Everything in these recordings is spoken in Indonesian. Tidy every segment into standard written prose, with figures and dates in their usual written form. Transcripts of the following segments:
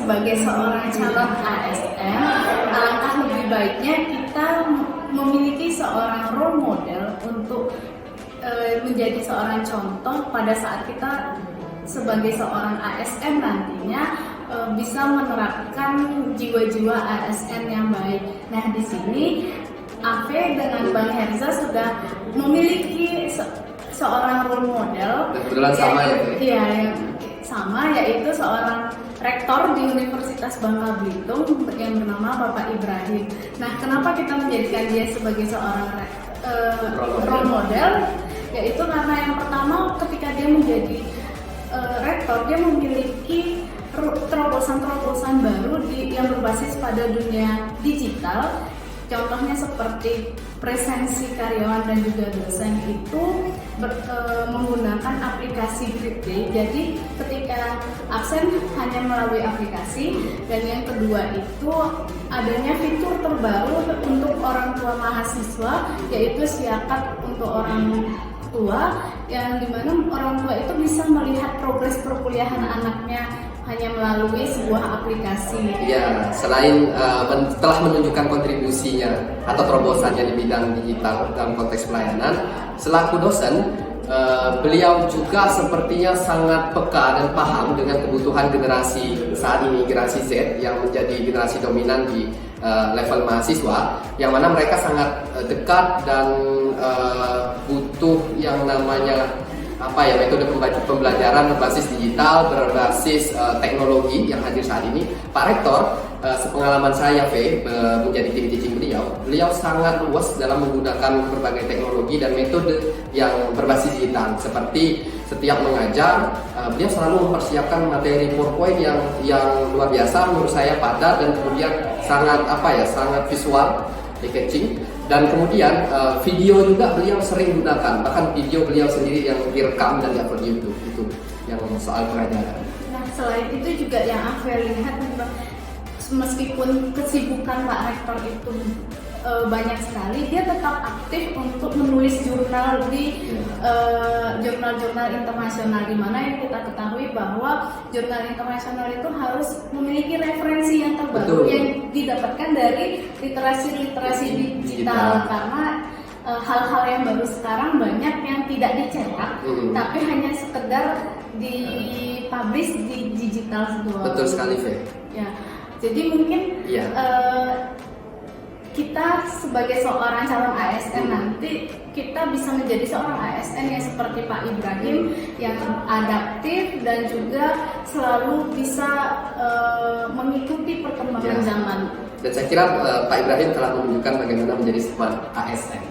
sebagai seorang calon ASN, alangkah lebih baiknya kita memiliki seorang role model untuk menjadi seorang contoh pada saat kita sebagai seorang ASN nantinya bisa menerapkan jiwa-jiwa ASN yang baik. Nah, di sini Ave dengan Bang Herza sudah memiliki seorang role model. Kebetulan sama ya? Iya, yang sama, yaitu seorang rektor di Universitas Bangka Belitung yang bernama Bapak Ibrahim. Nah, kenapa kita menjadikan dia sebagai seorang role model? Yaitu karena yang pertama, ketika dia menjadi rektor, dia memiliki terobosan-terobosan baru yang berbasis pada dunia digital. Contohnya seperti presensi karyawan dan juga dosen itu menggunakan aplikasi Gripday. Jadi ketika absen hanya melalui aplikasi. Dan yang kedua itu adanya fitur terbaru untuk orang tua mahasiswa, yaitu siakat untuk orang tua, yang dimana orang tua itu bisa melihat progres perkuliahan anaknya hanya melalui sebuah aplikasi. Ya, selain telah menunjukkan kontribusinya atau terobosannya di bidang digital dalam konteks pelayanan, selaku dosen, beliau juga sepertinya sangat peka dan paham dengan kebutuhan generasi saat ini, generasi Z yang menjadi generasi dominan di level mahasiswa, yang mana mereka sangat dekat dan butuh yang namanya metode pembelajaran berbasis digital, berbasis teknologi yang hadir saat ini. Pak Rektor, sepengalaman saya menjadi tim teaching beliau sangat luas dalam menggunakan berbagai teknologi dan metode yang berbasis digital. Seperti setiap mengajar, beliau selalu mempersiapkan materi PowerPoint yang luar biasa menurut saya, padat dan kemudian sangat visual, catching. Dan kemudian video juga beliau sering gunakan, bahkan video beliau sendiri yang direkam dan diupload di YouTube, itu yang soal pengajaran. Nah, selain itu juga yang aku lihat, meskipun kesibukan Pak Rektor itu banyak sekali, dia tetap aktif untuk menulis jurnal di jurnal-jurnal internasional, di mana yang kita ketahui bahwa jurnal internasional itu harus memiliki referensi yang terbaru. Betul. Yang didapatkan dari literasi digital. Karena hal-hal yang baru sekarang banyak yang tidak dicetak, tapi hanya sekedar dipublish di digital sebuah. Betul sekali, Fe. Ya, jadi mungkin kita sebagai seorang calon ASN nanti kita bisa menjadi seorang ASN yang seperti Pak Ibrahim, yang adaptif dan juga selalu bisa mengikuti perkembangan zaman. Dan saya kira Pak Ibrahim telah menunjukkan bagaimana menjadi seorang ASN.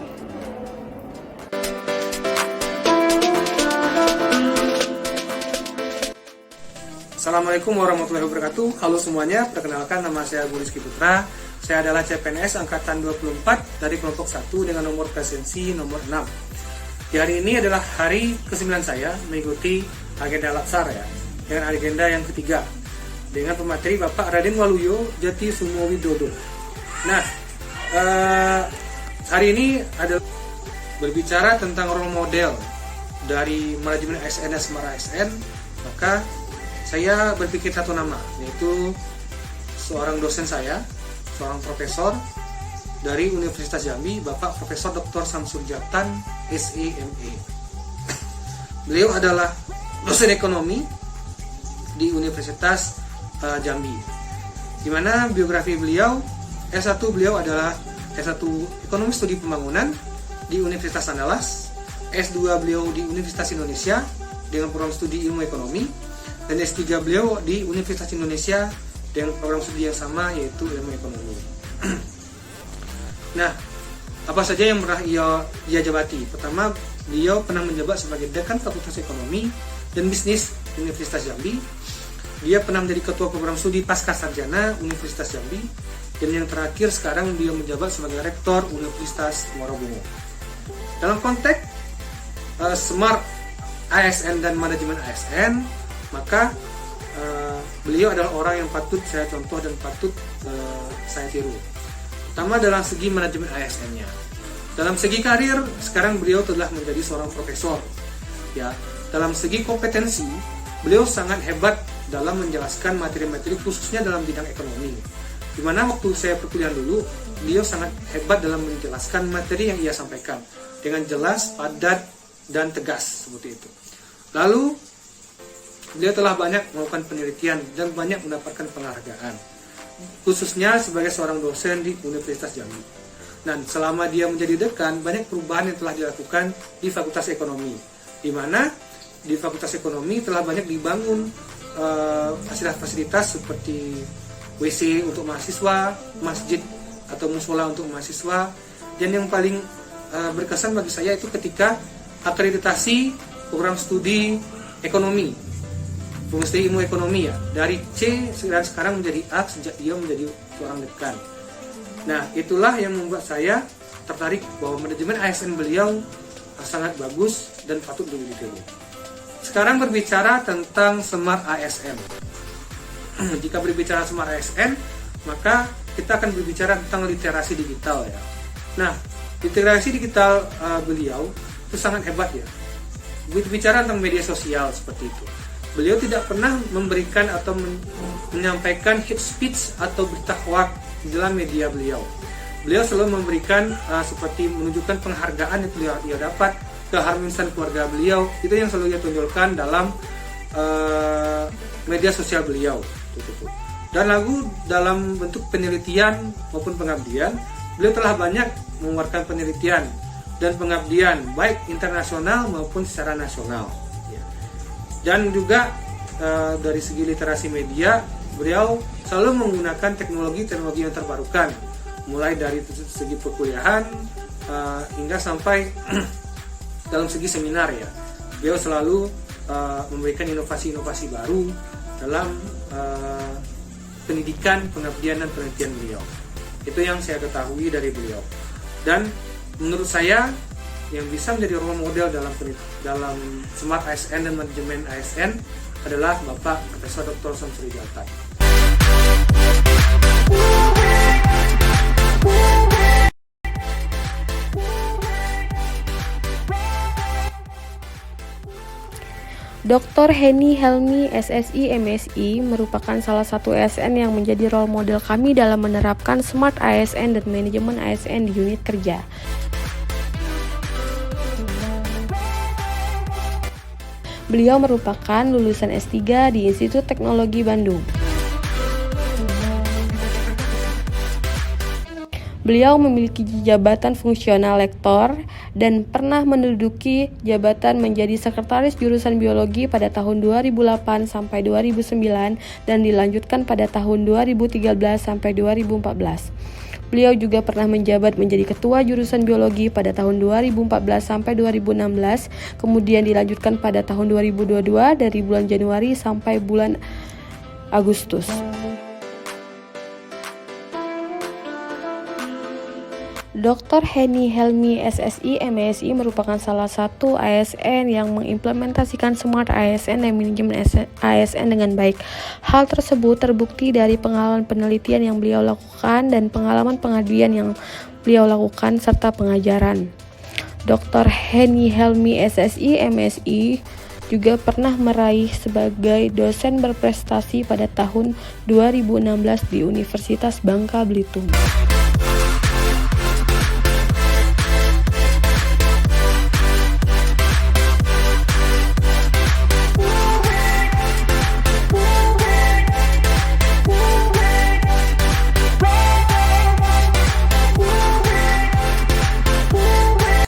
Assalamualaikum warahmatullahi wabarakatuh. Halo semuanya, perkenalkan nama saya Bu Rizky Putra. Saya adalah CPNS Angkatan 24 dari kelompok 1 dengan nomor presensi nomor 6. Di hari ini adalah hari ke-9 saya mengikuti agenda Latsar dengan agenda yang ketiga dengan pemateri Bapak Raden Waluyo Jati Sumo Widodo. Nah, hari ini adalah berbicara tentang role model dari manajemen ASN dan Semara ASN. Maka saya berpikir satu nama, yaitu seorang dosen saya, seorang profesor dari Universitas Jambi, Bapak Profesor Dr. Samsul Jatan, SEME. Beliau adalah dosen ekonomi di Universitas Jambi, di mana biografi beliau, S1 beliau adalah S1 Ekonomi Studi Pembangunan di Universitas Andalas, S2 beliau di Universitas Indonesia dengan program studi Ilmu Ekonomi, dan S3 beliau di Universitas Indonesia dengan program studi yang sama, yaitu Ilmu Ekonomi. Nah, apa saja yang pernah ia jabati? Pertama, beliau pernah menjabat sebagai Dekan Fakultas Ekonomi dan Bisnis Universitas Jambi. Dia pernah menjadi Ketua Program Studi Pasca Sarjana Universitas Jambi. Dan yang terakhir sekarang beliau menjabat sebagai Rektor Universitas Muara Bungo. Dalam konteks Smart ASN dan Manajemen ASN, maka beliau adalah orang yang patut saya contoh dan patut saya tiru. Pertama dalam segi manajemen ASN-nya. Dalam segi karir, sekarang beliau telah menjadi seorang profesor. Ya, dalam segi kompetensi, beliau sangat hebat dalam menjelaskan materi-materi khususnya dalam bidang ekonomi. Dimana waktu saya perkuliahan dulu, beliau sangat hebat dalam menjelaskan materi yang ia sampaikan dengan jelas, padat, dan tegas seperti itu. Lalu beliau telah banyak melakukan penelitian dan banyak mendapatkan penghargaan, khususnya sebagai seorang dosen di Universitas Jambi. Dan selama dia menjadi dekan, banyak perubahan yang telah dilakukan di Fakultas Ekonomi, di mana di Fakultas Ekonomi telah banyak dibangun fasilitas-fasilitas seperti WC untuk mahasiswa, masjid atau musola untuk mahasiswa, dan yang paling berkesan bagi saya itu ketika akreditasi program studi ekonomi, program studi ilmu ekonomi ya, dari C dan sekarang menjadi A sejak dia menjadi seorang dekan. Nah, itulah yang membuat saya tertarik bahwa manajemen ASN beliau sangat bagus dan patut ditiru. Sekarang berbicara tentang Smart ASN. Jika berbicara Smart ASN, maka kita akan berbicara tentang literasi digital ya. Nah, literasi digital beliau itu sangat hebat ya. Berbicara tentang media sosial seperti itu. Beliau tidak pernah memberikan atau menyampaikan hate speech atau berita hoax di dalam media beliau. Beliau selalu memberikan seperti menunjukkan penghargaan yang ia dapat, keharmonisan keluarga beliau, itu yang selalu ia tonjolkan dalam media sosial beliau. Dan lalu dalam bentuk penelitian maupun pengabdian, beliau telah banyak mengeluarkan penelitian dan pengabdian baik internasional maupun secara nasional. Dan juga dari segi literasi media, beliau selalu menggunakan teknologi yang terbarukan, mulai dari segi perkuliahan hingga sampai dalam segi seminar ya. Beliau selalu memberikan inovasi-inovasi baru dalam pendidikan, pengabdian, dan penelitian beliau. Itu yang saya ketahui dari beliau. Dan menurut saya yang bisa menjadi role model dalam Smart ASN dan manajemen ASN adalah Bapak Profesor Dr. Samsuri Jaltan. Dr. Henny Helmy, SSI, MSI, merupakan salah satu ASN yang menjadi role model kami dalam menerapkan Smart ASN dan manajemen ASN di unit kerja. Beliau merupakan lulusan S3 di Institut Teknologi Bandung. Beliau memiliki jabatan fungsional lektor dan pernah menduduki jabatan menjadi sekretaris jurusan biologi pada tahun 2008 sampai 2009 dan dilanjutkan pada tahun 2013 sampai 2014. Beliau juga pernah menjabat menjadi ketua jurusan biologi pada tahun 2014 sampai 2016, kemudian dilanjutkan pada tahun 2022 dari bulan Januari sampai bulan Agustus. Dr. Henny Helmy, SSI, MSI merupakan salah satu ASN yang mengimplementasikan Smart ASN dan manajemen ASN dengan baik. Hal tersebut terbukti dari pengalaman penelitian yang beliau lakukan dan pengalaman pengabdian yang beliau lakukan serta pengajaran. Dr. Henny Helmy, SSI, MSI juga pernah meraih sebagai dosen berprestasi pada tahun 2016 di Universitas Bangka Belitung.